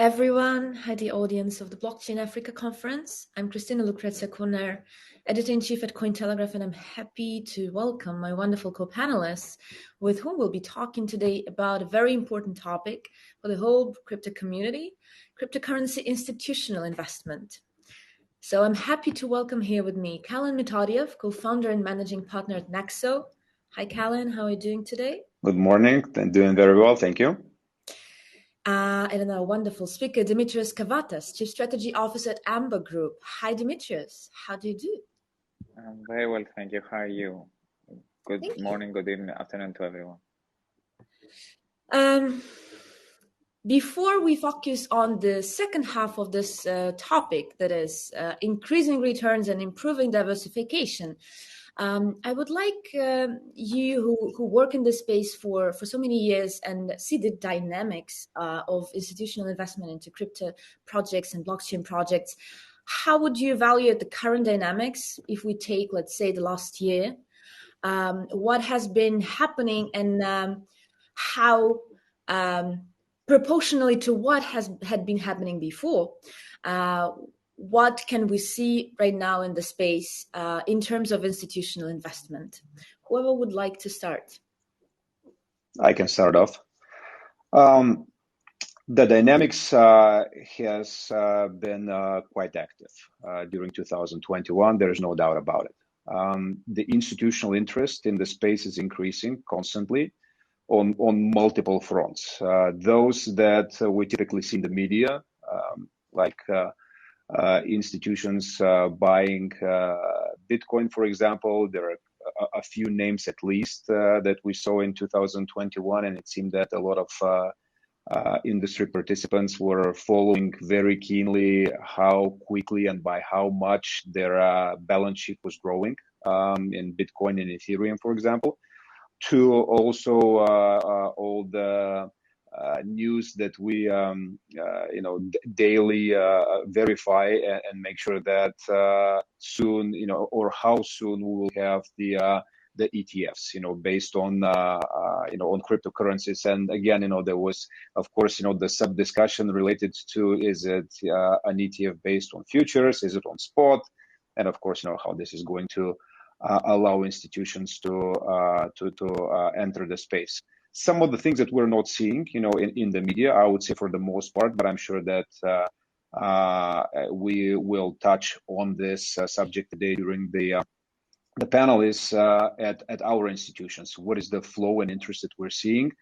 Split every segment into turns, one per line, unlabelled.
everyone. Hi, the audience of the Blockchain Africa Conference. I'm Kristina Lucrezia Cornèr, Editor-in-Chief at Cointelegraph, and I'm happy to welcome my wonderful co-panelists with whom we'll be talking today about a very important topic for the whole crypto community, cryptocurrency institutional investment. So I'm happy to welcome here with me Kalin Metodiev, co-founder and managing partner at Nexo. Hi, Kalin. How are you doing today?
Good morning. I'm doing very well. Thank you.
And our wonderful speaker, Dimitrios Kavvathas, Chief Strategy Officer at Amber Group. Hi, Dimitrios. How do you do?
I'm very well, thank you. How are you? Good morning, good evening, afternoon to everyone.
Before we focus on the second half of this topic, that is increasing returns and improving diversification, I would like you who work in this space for so many years and see the dynamics of institutional investment into crypto projects and blockchain projects. How would you evaluate the current dynamics if we take, let's say, the last year? What has been happening and how, proportionally to what had been happening before, what can we see right now in the space in terms of institutional investment? Whoever would like to start?
I can start off. The dynamics has been quite active during 2021. There's no doubt about it. The institutional interest in the space is increasing constantly on multiple fronts. Those that we typically see in the media, like institutions buying Bitcoin, for example. There are a few names at least that we saw in 2021, and it seemed that a lot of industry participants were following very keenly how quickly and by how much their balance sheet was growing in Bitcoin and Ethereum, for example, to also all the news that we daily verify and make sure that soon, or how soon we will have the ETFs, based on on cryptocurrencies. And again, there was, of course, the sub discussion related to, is it an ETF based on futures, is it on spot, and of course, how this is going to allow institutions to enter the space. Some of the things that we're not seeing, in the media, I would say for the most part, but I'm sure that we will touch on this subject today during the panelists at our institutions. What is the flow and interest that we're seeing?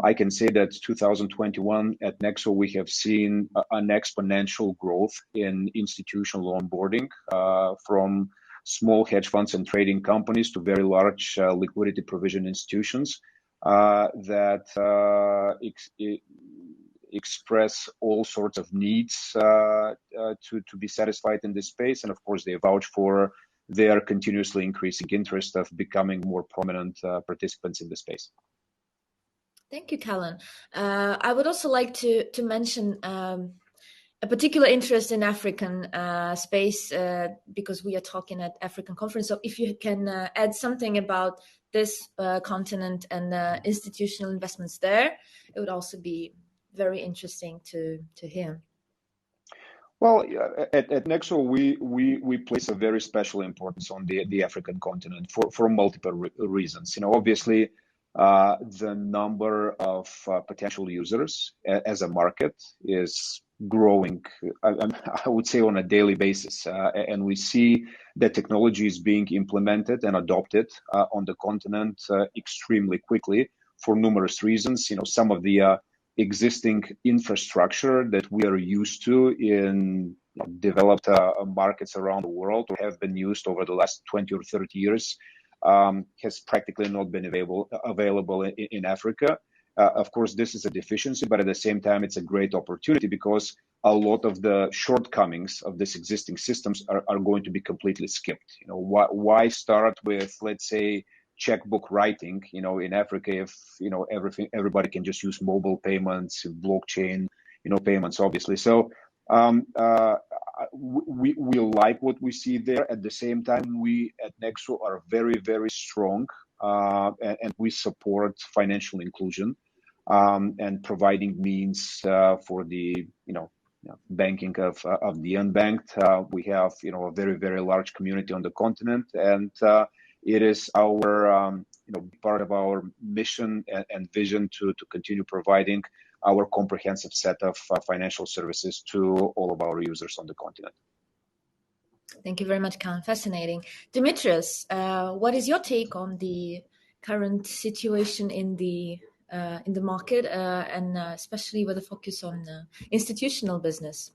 I can say that 2021 at Nexo, we have seen an exponential growth in institutional onboarding from small hedge funds and trading companies to very large liquidity provision institutions that express all sorts of needs to be satisfied in this space. And of course, they vouch for their continuously increasing interest of becoming more prominent participants in the space.
Thank you, Kalin. I would also like to mention a particular interest in African space because we are talking at African conference. So if you can add something about this continent and institutional investments there, it would also be very interesting to hear.
Well, at Nexo, we place a very special importance on the African continent for multiple reasons. Obviously, the number of potential users as a market is growing, I would say, on a daily basis. And we see that technology is being implemented and adopted on the continent extremely quickly for numerous reasons. Some of the existing infrastructure that we are used to in developed markets around the world, or have been used over the last 20 or 30 years, has practically not been available in Africa. Of course, this is a deficiency, but at the same time, it's a great opportunity because a lot of the shortcomings of this existing systems are going to be completely skipped. Why start with, let's say, checkbook writing, in Africa, if, everybody can just use mobile payments, blockchain, payments, obviously. So we like what we see there. At the same time, we at Nexo are very, very strong and we support financial inclusion. and providing means for the banking of the unbanked. We have a very, very large community on the continent, and it is our part of our mission and vision to continue providing our comprehensive set of financial services to all of our users on the continent.
Thank you very much, Kalin. Fascinating. Dimitrios, what is your take on the current situation in the market, and especially with a focus on institutional business?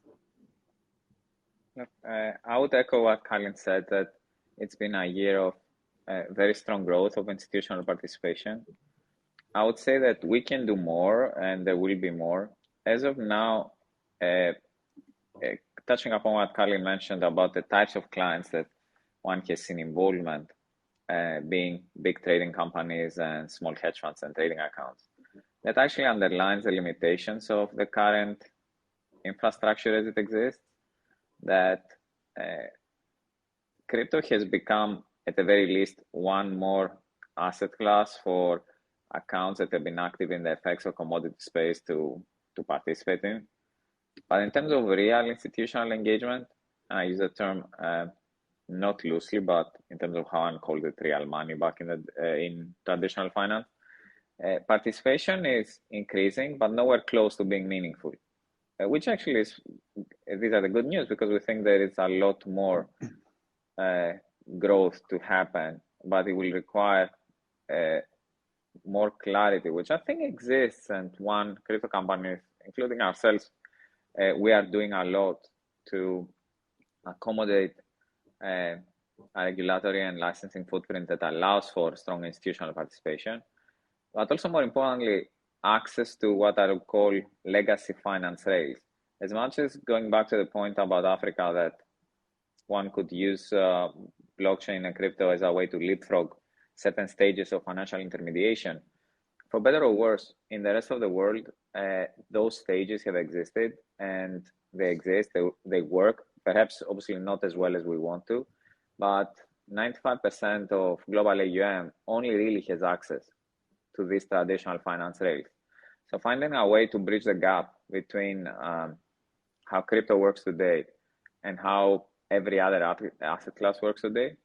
I would echo what Kalin said, that it's been a year of very strong growth of institutional participation. I would say that we can do more, and there will be more. As of now, touching upon what Kalin mentioned about the types of clients that one has seen involvement, being big trading companies and small hedge funds and trading accounts, that actually underlines the limitations of the current infrastructure as it exists, that crypto has become, at the very least, one more asset class for accounts that have been active in the FX or commodity space to participate in. But in terms of real institutional engagement, I use the term not loosely, but in terms of how one called it real money back in traditional finance, participation is increasing, but nowhere close to being meaningful, which actually is, these are the good news, because we think there is a lot more growth to happen, but it will require more clarity, which I think exists. And one, crypto companies, including ourselves, we are doing a lot to accommodate a regulatory and licensing footprint that allows for strong institutional participation, but also more importantly, access to what I would call legacy finance rails. As much as going back to the point about Africa, that one could use blockchain and crypto as a way to leapfrog certain stages of financial intermediation, for better or worse, in the rest of the world, those stages have existed, and they exist, they work, perhaps obviously not as well as we want to, but 95% of global AUM only really has access to these traditional finance rails. So finding a way to bridge the gap between how crypto works today and how every other asset class works today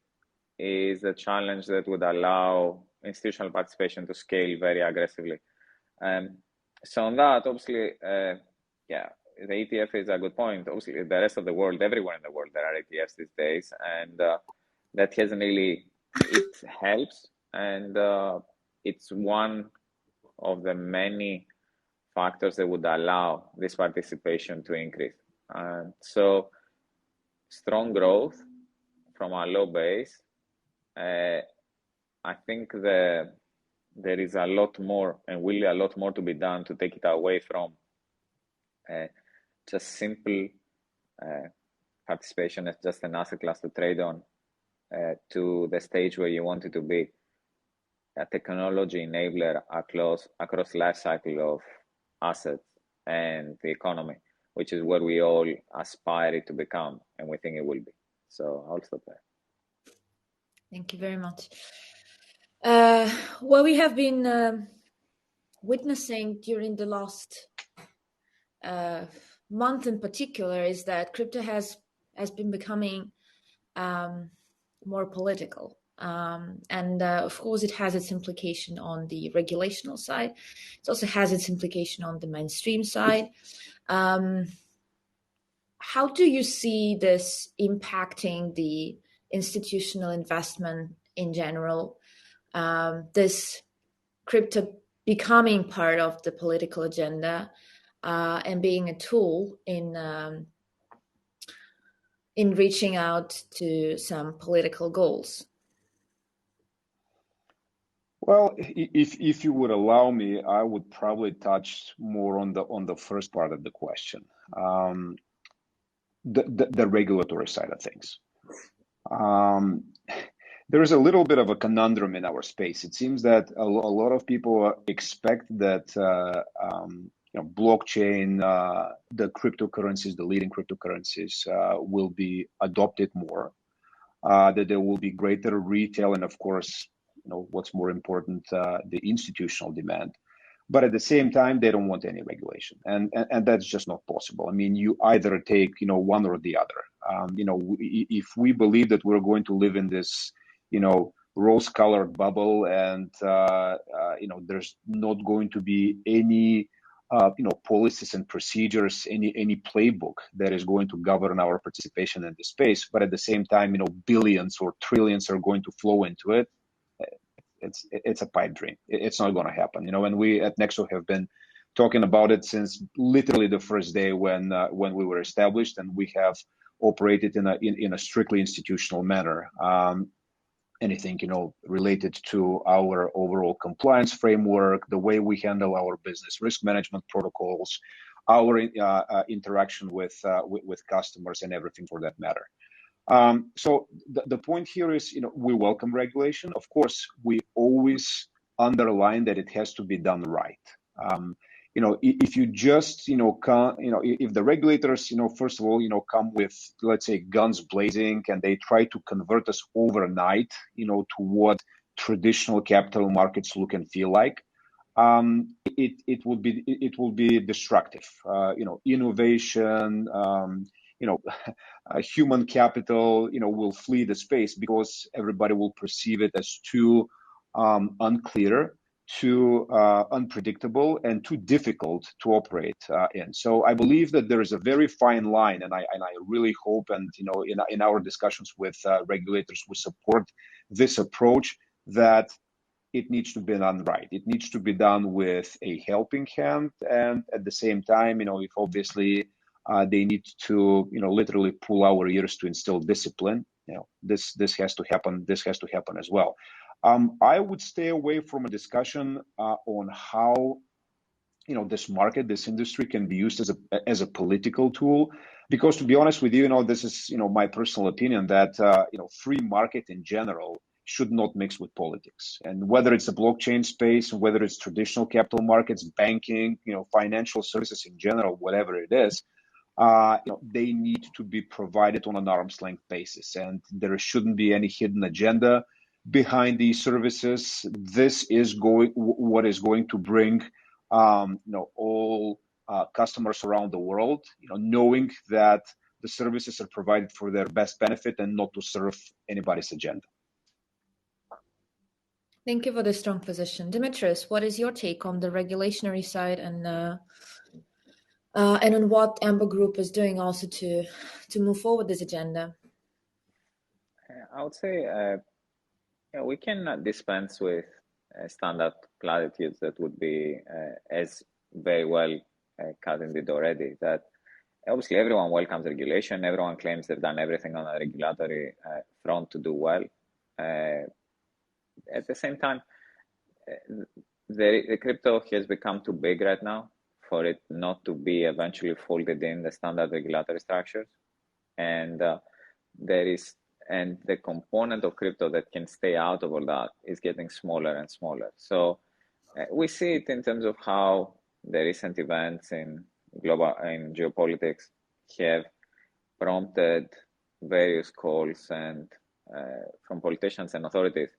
is a challenge that would allow institutional participation to scale very aggressively. So on that, obviously, the ETF is a good point. Obviously, the rest of the world, everywhere in the world, there are ETFs these days, and that hasn't really, it helps, and it's one of the many factors that would allow this participation to increase. So strong growth from a low base. I think there is a lot more, and will be a lot more to be done to take it away from just simple participation as just an asset class to trade on, to the stage where you want it to be a technology enabler across life cycle of assets and the economy, which is what we all aspire it to become, and we think it will be. So I'll stop there.
Thank you very much. What we have been witnessing during the last month in particular is that crypto has been becoming more political. And of course, it has its implication on the regulational side. It also has its implication on the mainstream side. How do you see this impacting the institutional investment in general? This crypto becoming part of the political agenda and being a tool in reaching out to some political goals?
Well, if you would allow me, I would probably touch more on the first part of the question, the regulatory side of things. There is a little bit of a conundrum in our space. It seems that a lot of people expect that blockchain, the cryptocurrencies, the leading cryptocurrencies, will be adopted more, that there will be greater retail, and of course, what's more important, the institutional demand. but at the same time, they don't want any regulation, and that's just not possible. I mean, you either take one or the other. If we believe that we're going to live in this rose-colored bubble, and there's not going to be any policies and procedures, any playbook that is going to govern our participation in the space, but at the same time, billions or trillions are going to flow into it. It's a pipe dream. It's not going to happen. And we at Nexo have been talking about it since literally the first day when we were established, and we have operated in a strictly institutional manner. Anything related to our overall compliance framework, the way we handle our business risk management protocols, our interaction with customers, and everything for that matter. So the point here is, we welcome regulation. Of course, we always underline that it has to be done right. If you just, if the regulators, first of all, come with, let's say, guns blazing, and they try to convert us overnight, to what traditional capital markets look and feel like, it will be destructive. Innovation, human capital, will flee the space because everybody will perceive it as too unclear, too unpredictable, and too difficult to operate in. So I believe that there is a very fine line, and I really hope, and in our discussions with regulators, we support this approach, that it needs to be done right. It needs to be done with a helping hand, and at the same time, if obviously they need to literally pull our ears to instill discipline, this has to happen. This has to happen as well. I would stay away from a discussion on how this market, this industry, can be used as a political tool, because, to be honest with you, this is my personal opinion, that free market in general should not mix with politics. And whether it's the blockchain space, whether it's traditional capital markets, banking, financial services in general, whatever it is, they need to be provided on an arm's length basis, and there shouldn't be any hidden agenda behind these services. This is what is going to bring all customers around the world, knowing that the services are provided for their best benefit and not to serve anybody's agenda.
Thank you for this strong position. Dimitrios, what is your take on the regulatory side, and on what Amber Group is doing also to move forward this agenda?
I would say we can dispense with standard platitudes that would be, as very well Kalin did already, that obviously everyone welcomes regulation. Everyone claims they've done everything on a regulatory front to do well. At the same time, the crypto has become too big right now for it not to be eventually folded in the standard regulatory structures. And the component of crypto that can stay out of all that is getting smaller and smaller. So we see it in terms of how the recent events in geopolitics have prompted various calls and from politicians and authorities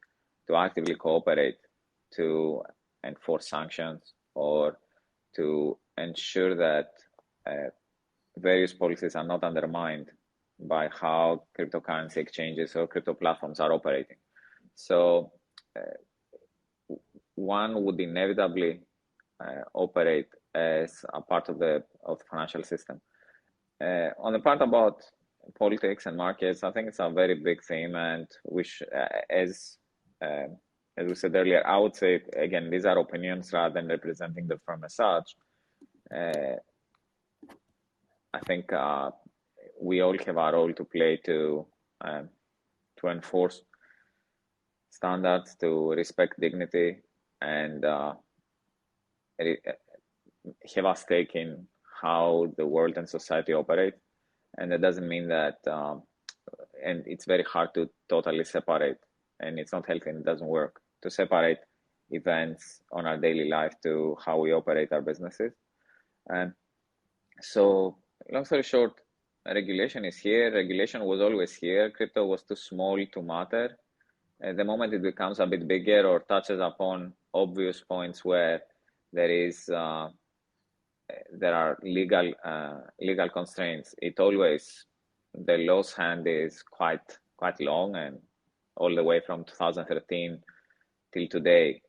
to actively cooperate to enforce sanctions, or to ensure that various policies are not undermined by how cryptocurrency exchanges or crypto platforms are operating. So one would inevitably operate as a part of the financial system. On the part about politics and markets, I think it's a very big theme, and as we said earlier, I would say, again, these are opinions rather than representing the firm as such. I think we all have our role to play to enforce standards, to respect dignity, and have a stake in how the world and society operate. And that doesn't mean that, and it's very hard to totally separate, and it's not healthy and it doesn't work, to separate events on our daily life to how we operate our businesses. And so, long story short, regulation is here. Regulation was always here. Crypto was too small to matter. At the moment it becomes a bit bigger or touches upon obvious points where there are legal constraints. The loss hand is quite long, and all the way from 2013 till today,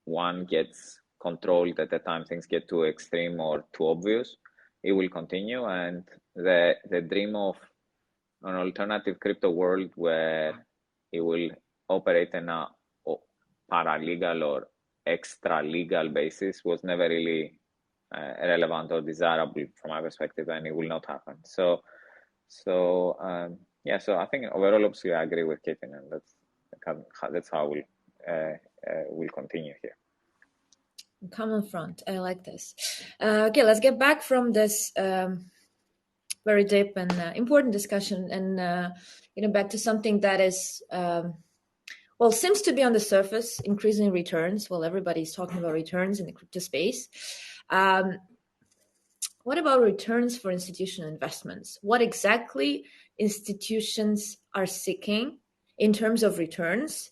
one gets controlled at the time things get too extreme or too obvious. It will continue, and the dream of an alternative crypto world where it will operate in a paralegal or extra legal basis was never really relevant or desirable from my perspective, and it will not happen. So I think overall, obviously, I agree with Katie, and that's how we'll continue here.
Common front. I like this. Okay, let's get back from this very deep and important discussion, and back to something that is seems to be on the surface, increasing returns. Well, everybody's talking about returns in the crypto space. What about returns for institutional investments? What exactly institutions are seeking in terms of returns?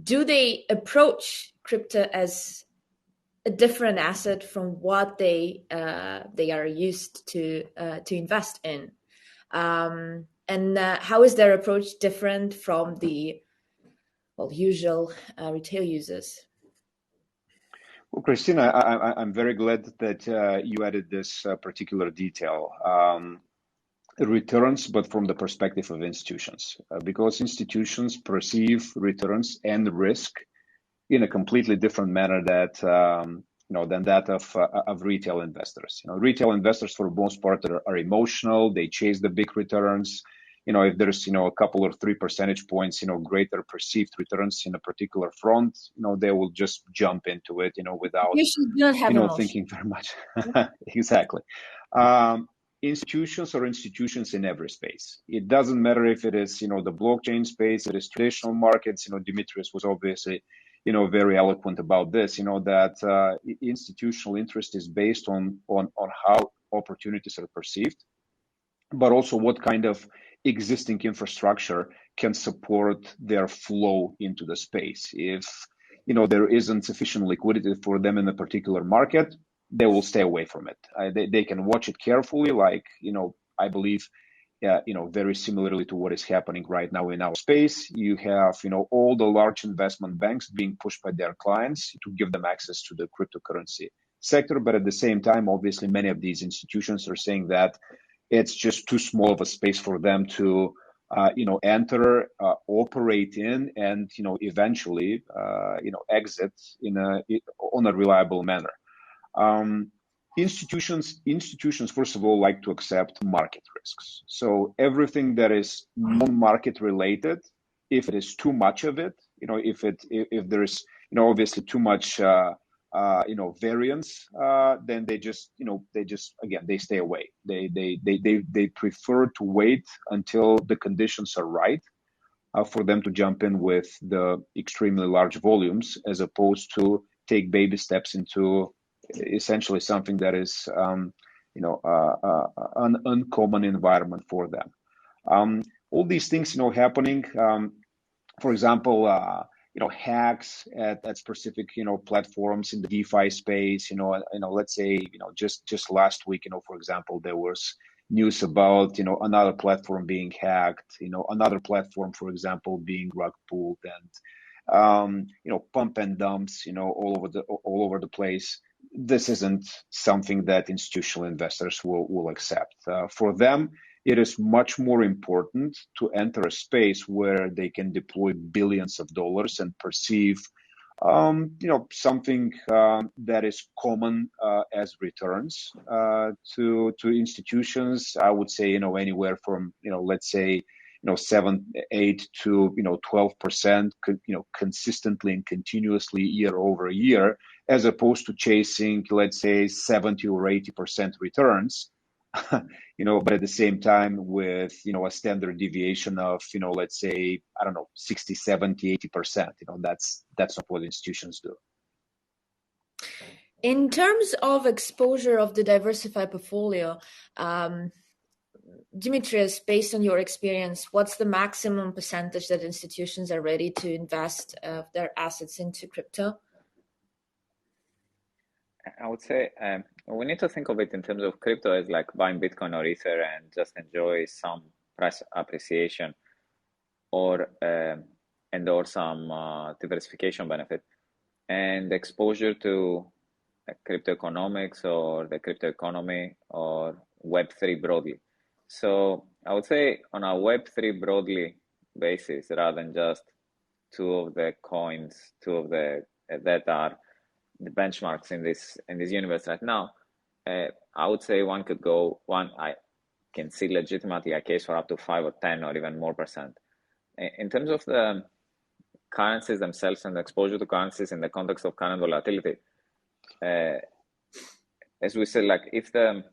Do they approach crypto as a different asset from what they are used to invest in? And how is their approach different from the usual retail users?
Well, Kristina, I'm very glad that you added this particular detail. Returns, but from the perspective of institutions, because institutions perceive returns and risk in a completely different manner than that of retail investors. Retail investors, for the most part, are emotional. They chase the big returns. If there's a couple or 3 percentage points greater perceived returns in a particular front, they will just jump into it without thinking very much. Exactly. Institutions are institutions in every space. It doesn't matter if it is the blockchain space, it is traditional markets. Dimitrios was obviously very eloquent about this, that institutional interest is based on how opportunities are perceived, but also what kind of existing infrastructure can support their flow into the space. If there isn't sufficient liquidity for them in a particular market, they will stay away from it. They can watch it carefully, like I believe very similarly to what is happening right now in our space. You have all the large investment banks being pushed by their clients to give them access to the cryptocurrency sector, but at the same time, obviously, many of these institutions are saying that it's just too small of a space for them to enter, operate in, and eventually exit on a reliable manner. Institutions, first of all, like to accept market risks. So everything that is non-market related, if it is too much of it, if there's obviously too much variance, then they just again, they stay away. They prefer to wait until the conditions are right for them to jump in with the extremely large volumes, as opposed to take baby steps into essentially something that is an uncommon environment for them. All these things happening, for example, hacks at specific platforms in the DeFi space. Let's say just last week, for example, there was news about another platform being hacked, another platform, for example, being rug pulled, and pump and dumps all over the place. This isn't something that institutional investors will accept. For them, it is much more important to enter a space where they can deploy billions of dollars and perceive something that is common as returns to institutions. I would say anywhere from let's say 7, 8 to 12% consistently and continuously year over year, as opposed to chasing, let's say, 70 or 80% returns. But at the same time with a standard deviation of let's say, I don't know, 60, 70, 80%. That's not what institutions do.
In terms of exposure of the diversified portfolio, Dimitrios, based on your experience, what's the maximum percentage that institutions are ready to invest their assets into crypto?
I would say we need to think of it in terms of crypto as like buying Bitcoin or Ether and just enjoy some price appreciation or some diversification benefit and exposure to crypto economics or the crypto economy or Web3 broadly. So I would say on a Web3 broadly basis, rather than just two of the coins, that are the benchmarks in this universe right now, I would say I can see legitimately a case for up to 5 or 10 or even more percent. In terms of the currencies themselves and the exposure to currencies in the context of current volatility, as we said, like if the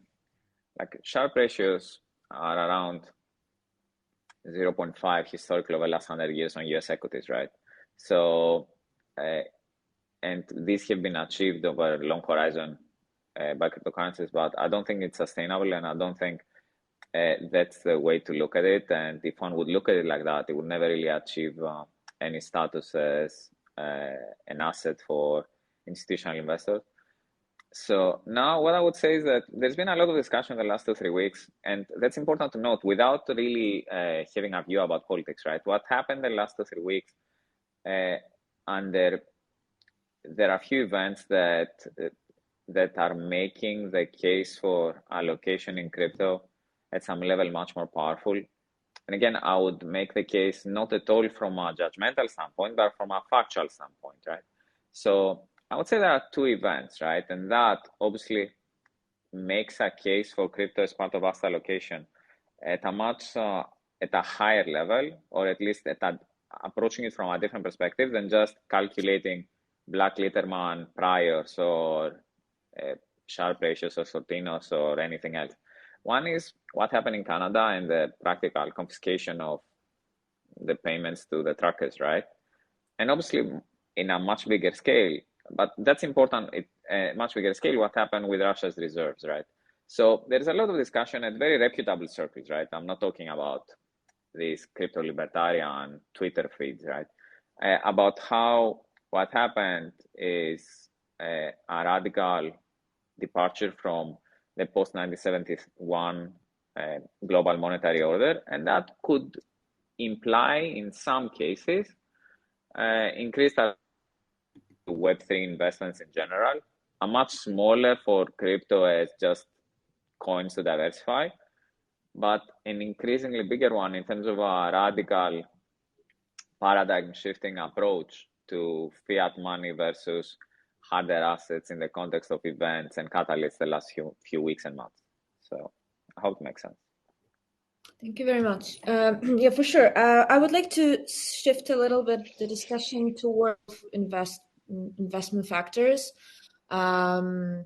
Sharpe ratios are around 0.5 historically over the last 100 years on US equities, right? So, and these have been achieved over a long horizon by cryptocurrencies, but I don't think it's sustainable, and I don't think that's the way to look at it. And if one would look at it like that, it would never really achieve any status as an asset for institutional investors. So now what I would say is that there's been a lot of discussion in the last 2-3 weeks, and that's important to note without really having a view about politics, right? What happened the last 2-3 weeks, and there are a few events that are making the case for allocation in crypto at some level much more powerful. And again, I would make the case not at all from a judgmental standpoint, but from a factual standpoint, right? So I would say there are two events, right? And that obviously makes a case for crypto as part of asset allocation at a higher level, or at least approaching it from a different perspective than just calculating Black Litterman priors or Sharpe ratios or Sortinos or anything else. One is what happened in Canada and the practical confiscation of the payments to the truckers, right? And obviously in a much bigger scale, but that's important, much bigger scale, what happened with Russia's reserves, right? So there's a lot of discussion at very reputable circles, right? I'm not talking about these crypto libertarian Twitter feeds, right? About how what happened is a radical departure from the post-1971 global monetary order, and that could imply in some cases increased Web3 investments in general, a much smaller for crypto as just coins to diversify, but an increasingly bigger one in terms of a radical paradigm shifting approach to fiat money versus harder assets in the context of events and catalysts the last few weeks and months. So I hope it makes sense.
Thank you very much. Yeah, for sure. I would like to shift a little bit the discussion towards investment factors. My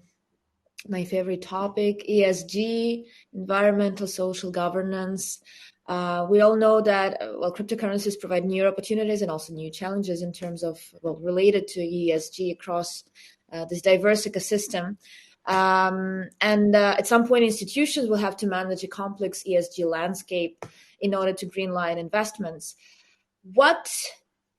favorite topic, ESG, environmental, social governance. We all know that cryptocurrencies provide new opportunities and also new challenges in terms of related to ESG across this diverse ecosystem. And at some point, institutions will have to manage a complex ESG landscape in order to greenlight investments. What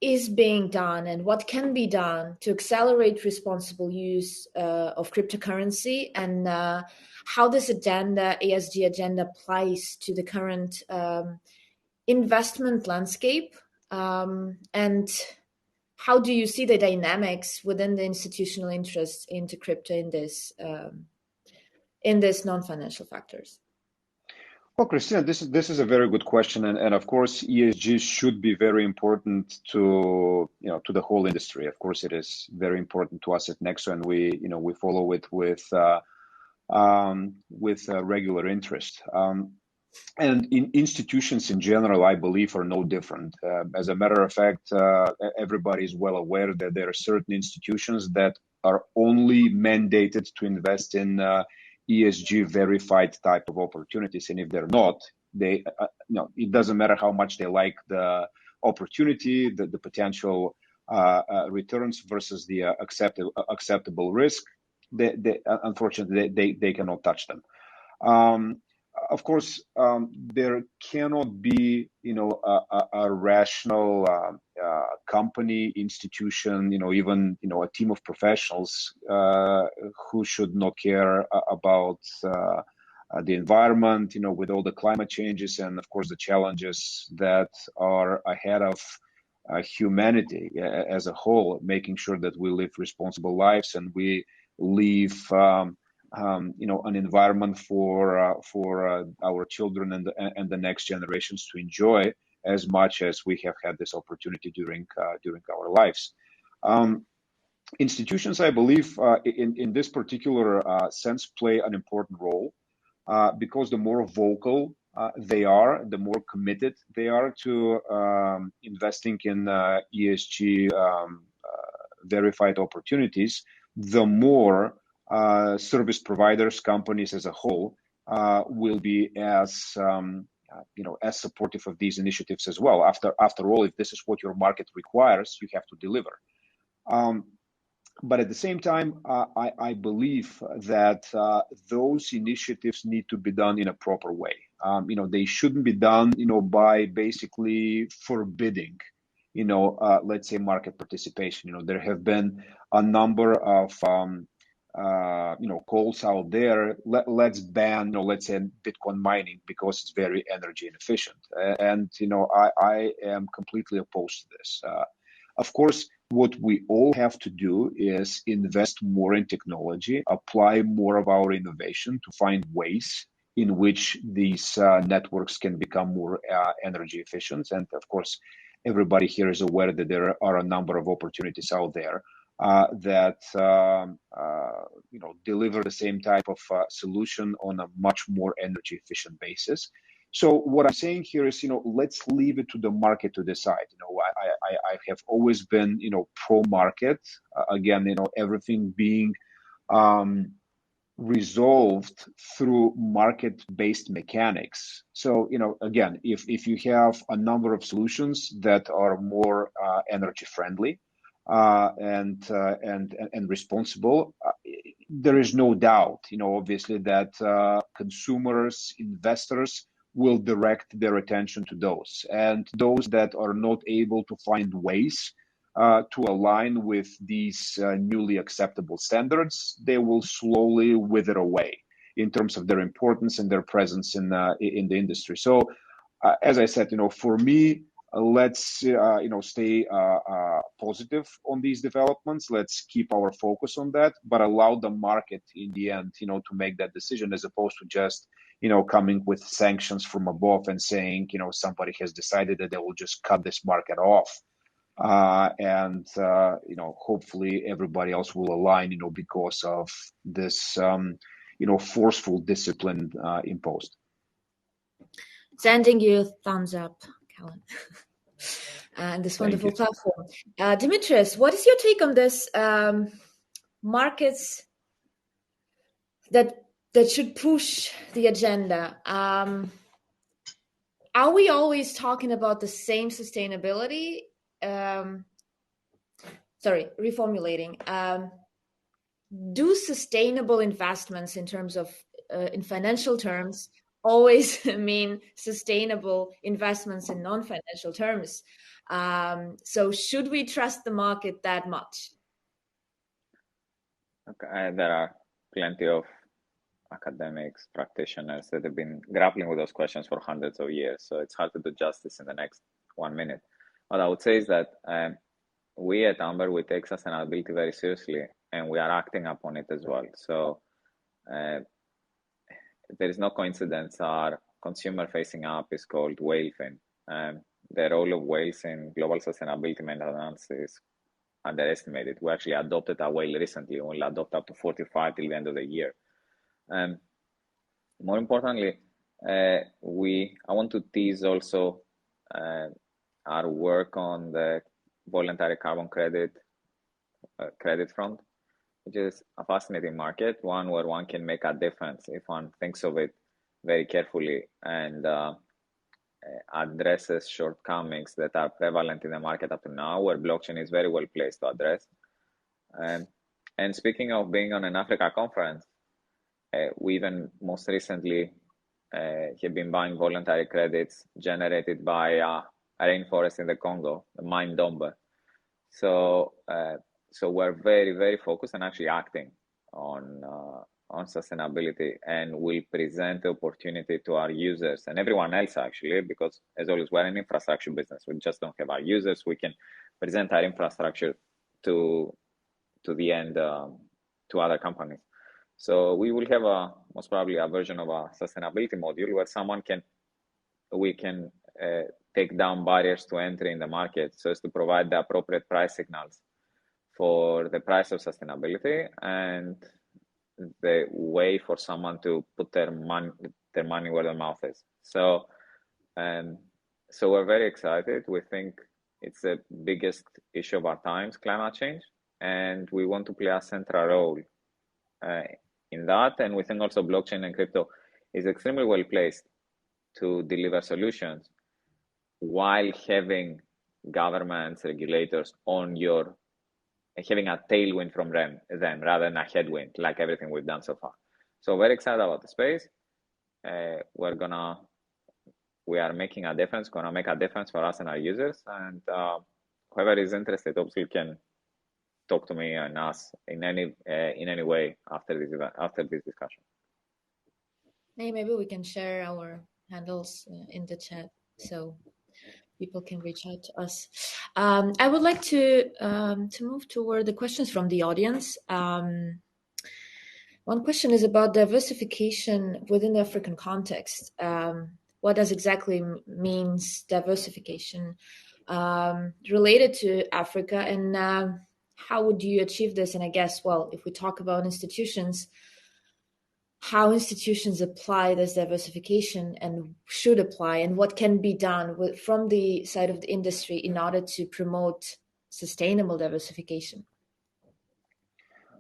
is being done and what can be done to accelerate responsible use of cryptocurrency, and how this ESG agenda applies to the current investment landscape, and how do you see the dynamics within the institutional interest into crypto in this non-financial factors?
Well, Kristina, this is a very good question, and of course ESG should be very important to the whole industry. Of course, it is very important to us at Nexo, and we follow it with regular interest. And in institutions in general, I believe, are no different. As a matter of fact, everybody is well aware that there are certain institutions that are only mandated to invest in ESG verified type of opportunities, and if they're not, they it doesn't matter how much they like the opportunity, the potential returns versus the acceptable risk. Unfortunately, they cannot touch them. Of course, there cannot be a rational company, institution, even a team of professionals who should not care about the environment, with all the climate changes and of course the challenges that are ahead of humanity as a whole, making sure that we live responsible lives and we leave an environment for our children and the next generations to enjoy as much as we have had this opportunity during our lives. Institutions, I believe, in this particular sense, play an important role because the more vocal they are, the more committed they are to investing in ESG verified opportunities, the more service providers, companies as a whole, will be as as supportive of these initiatives as well. After all, if this is what your market requires, you have to deliver. But at the same time, I believe that those initiatives need to be done in a proper way. They shouldn't be done, by basically forbidding, let's say market participation. There have been a number of calls out there. Let's ban, let's say Bitcoin mining because it's very energy inefficient. And I am completely opposed to this. Of course, what we all have to do is invest more in technology, apply more of our innovation to find ways in which these networks can become more energy efficient. And of course, everybody here is aware that there are a number of opportunities out there that deliver the same type of solution on a much more energy efficient basis. So what I'm saying here is, let's leave it to the market to decide. I have always been, pro-market. Again, everything being resolved through market-based mechanics. So, again, if you have a number of solutions that are more energy friendly and responsible, there is no doubt, obviously that consumers, investors will direct their attention to those. And those that are not able to find ways to align with these newly acceptable standards, they will slowly wither away in terms of their importance and their presence in the industry. So, as I said, for me, let's stay positive on these developments. Let's keep our focus on that, but allow the market in the end, to make that decision, as opposed to just coming with sanctions from above and saying, somebody has decided that they will just cut this market off. And hopefully everybody else will align, because of this, forceful discipline imposed.
Sending you a thumbs up, Kalin, and this wonderful platform. Dimitrios, what is your take on this? Markets that should push the agenda. Are we always talking about the same sustainability? Reformulating. Do sustainable investments in terms of, in financial terms, always mean sustainable investments in non-financial terms? So should we trust the market that much?
Okay, there are plenty of academics, practitioners that have been grappling with those questions for hundreds of years. So it's hard to do justice in the next 1 minute. What I would say is that we at Amber, we take sustainability very seriously, and we are acting upon it as well. So there is no coincidence our consumer-facing app is called Whalefin. The role of whales in global sustainability maintenance is underestimated. We actually adopted a whale recently. We'll adopt up to 45 till the end of the year. More importantly, I want to tease also our work on the voluntary carbon credit front, which is a fascinating market, one where one can make a difference if one thinks of it very carefully and addresses shortcomings that are prevalent in the market up to now, where blockchain is very well placed to address. And speaking of being on an Africa conference, we even most recently have been buying voluntary credits generated by a rainforest in the Congo, the Mine Dombe. So we're very, very focused and actually acting on sustainability, and we'll present the opportunity to our users and everyone else actually, because as always, we're an infrastructure business. We just don't have our users. We can present our infrastructure to the end, to other companies. So we will have most probably a version of a sustainability module where we can take down barriers to entry in the market so as to provide the appropriate price signals for the price of sustainability and the way for someone to put their money where their mouth is. So we're very excited. We think it's the biggest issue of our times, climate change, and we want to play a central role in that. And we think also blockchain and crypto is extremely well placed to deliver solutions while having governments, regulators having a tailwind from them rather than a headwind, like everything we've done so far. So very excited about the space. We are making a difference, gonna make a difference for us and our users. And whoever is interested, obviously can talk to me and us in any way after this discussion.
Hey, maybe we can share our handles in the chat so people can reach out to us. I would like to move toward the questions from the audience. One question is about diversification within the African context. What does exactly means diversification related to Africa, and how would you achieve this? And I guess, well, if we talk about institutions, how institutions apply this diversification and should apply, and what can be done from the side of the industry in order to promote sustainable diversification?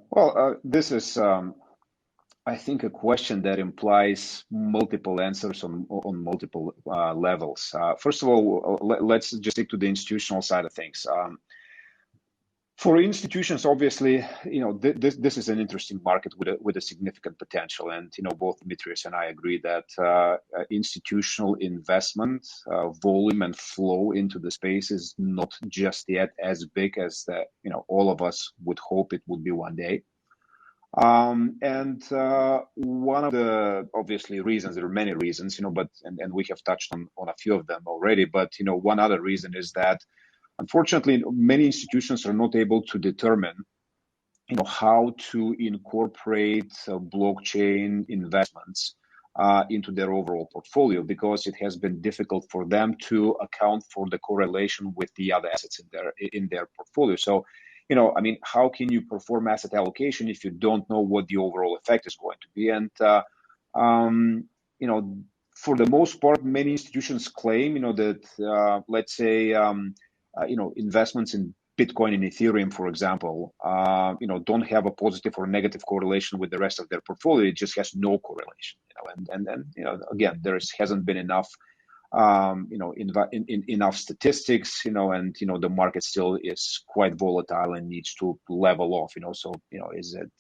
Well, this is, I think, a question that implies multiple answers on multiple levels. First of all, let's just stick to the institutional side of things. For institutions, obviously, this is an interesting market with a significant potential, and both Dimitrios and I agree that institutional investment, volume and flow into the space is not just yet as big as all of us would hope it would be one day. And one of the obviously reasons, there are many reasons, but we have touched on a few of them already. But one other reason is that, unfortunately, many institutions are not able to determine, how to incorporate blockchain investments into their overall portfolio, because it has been difficult for them to account for the correlation with the other assets in their portfolio. So, how can you perform asset allocation if you don't know what the overall effect is going to be? And for the most part, many institutions claim, that let's say investments in Bitcoin and Ethereum, for example, don't have a positive or negative correlation with the rest of their portfolio. It just has no correlation. And again, hasn't been enough, enough statistics, and the market still is quite volatile and needs to level off. So is it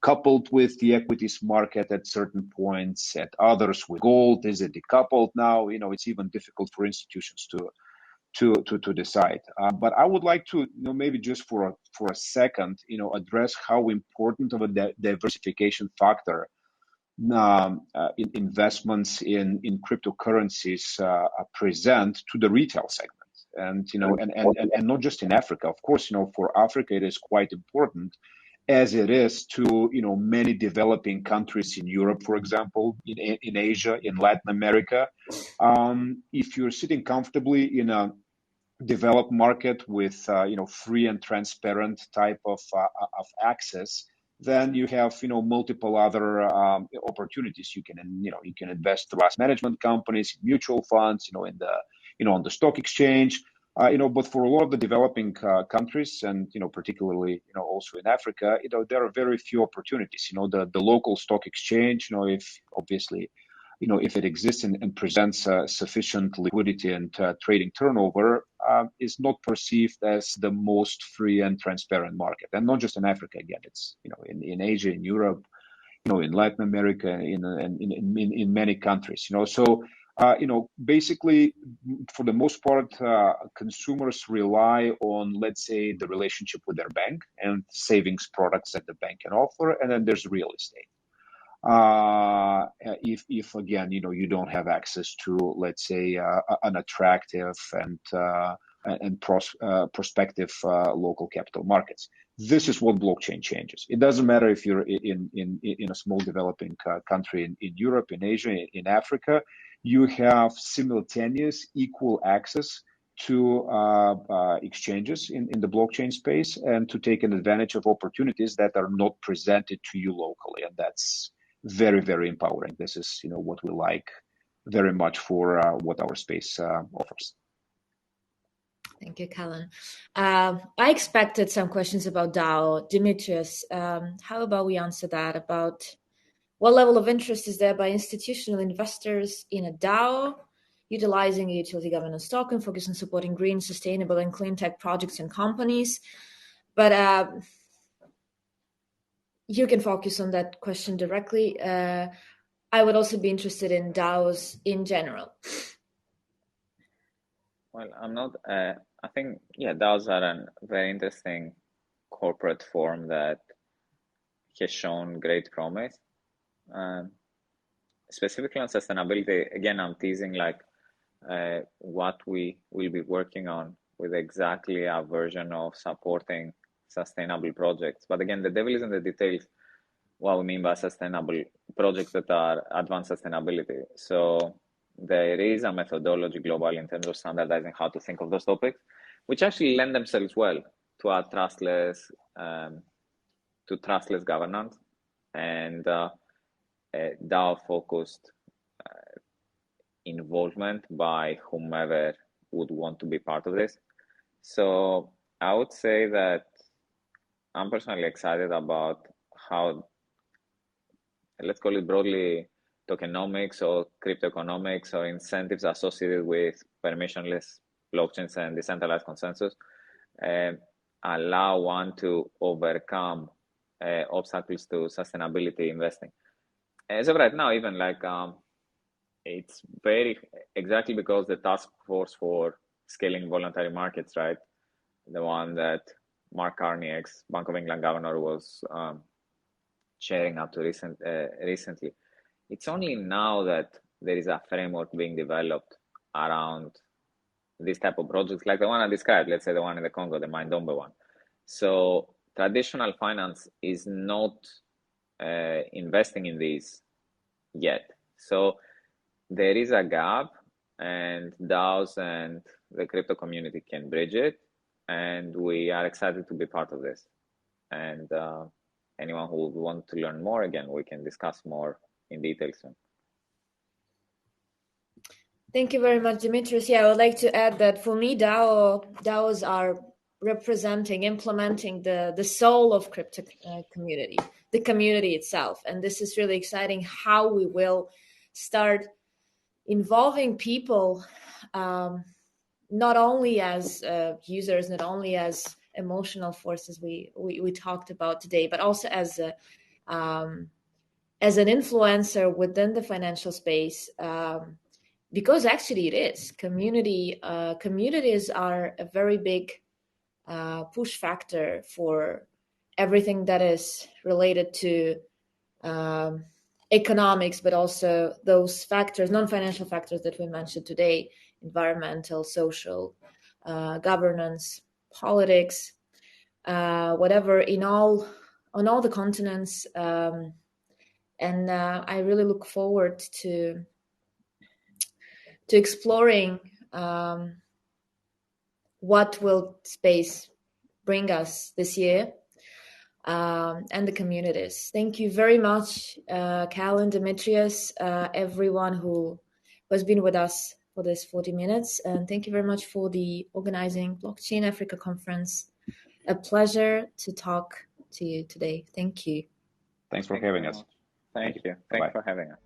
coupled with the equities market at certain points, at others with gold? Is it decoupled now? It's even difficult for institutions to decide. But I would like to maybe just for a second address how important of a diversification factor investments in cryptocurrencies present to the retail segment, and not just in Africa. Of course, for Africa it is quite important, as it is to many developing countries in Europe, for example, in Asia, in Latin America. If you're sitting comfortably in a developed market with free and transparent type of access, then you have multiple other opportunities. You can invest through asset management companies, mutual funds, on the stock exchange. But for a lot of the developing countries, and particularly also in Africa, there are very few opportunities. The local stock exchange, if it exists and presents sufficient liquidity and trading turnover, is not perceived as the most free and transparent market. And not just in Africa, again, it's in Asia, in Europe, in Latin America, in many countries. So basically, for the most part, consumers rely on, let's say, the relationship with their bank and savings products that the bank can offer, and then there's real estate. If again, you don't have access to, let's say, an attractive and prospective local capital markets. This is what blockchain changes. It doesn't matter if you're in a small developing country in Europe, in Asia, in Africa. You have simultaneous equal access to exchanges in the blockchain space, and to take an advantage of opportunities that are not presented to you locally. And that's very, very empowering. This is what we like very much for what our space offers.
Thank you, Kalin. I expected some questions about DAO. Dimitrios, how about we answer that? About what level of interest is there by institutional investors in a DAO, utilizing a utility governance token, focus on supporting green, sustainable, and clean tech projects and companies? But you can focus on that question directly. I would also be interested in DAOs in general.
Well, I'm not. I think, DAOs are a very interesting corporate form that has shown great promise. Specifically on sustainability, again, I'm teasing what we will be working on with exactly a version of supporting sustainable projects. But again, the devil is in the details, what we mean by sustainable projects that are advanced sustainability. So there is a methodology globally in terms of standardizing how to think of those topics, which actually lend themselves well to a trustless governance and DAO-focused involvement by whomever would want to be part of this. So I would say that I'm personally excited about how, let's call it broadly, tokenomics or cryptoeconomics or incentives associated with permissionless blockchains and decentralized consensus allow one to overcome obstacles to sustainability investing. As of right now, even it's very, exactly because the task force for scaling voluntary markets, right? The one that Mark Carney, ex-Bank of England governor, was chairing up to recently. It's only now that there is a framework being developed around this type of projects, like the one I described, let's say the one in the Congo, the Mindombe one. So traditional finance is not investing in these yet. So there is a gap, and DAOs and the crypto community can bridge it, and we are excited to be part of this. And anyone who would want to learn more, again, we can discuss more in detail soon.
Thank you very much, Dimitrios. I would like to add that for me, DAOs are representing, implementing the soul of crypto community, the community itself. And this is really exciting, how we will start involving people, not only as users, not only as emotional forces we talked about today, but also as an influencer within the financial space, because actually it is. Communities are a very big push factor for everything that is related to economics, but also those factors, non-financial factors that we mentioned today: environmental, social, governance, politics, whatever, on all the continents. And I really look forward to exploring what will space bring us this year, and the communities. Thank you very much, Kalin, Dimitrios, everyone who has been with us for this 40 minutes. And thank you very much for the organizing Blockchain Africa conference. A pleasure to talk to you today. Thank you.
Thanks for having us.
Thank you. Thanks for having us.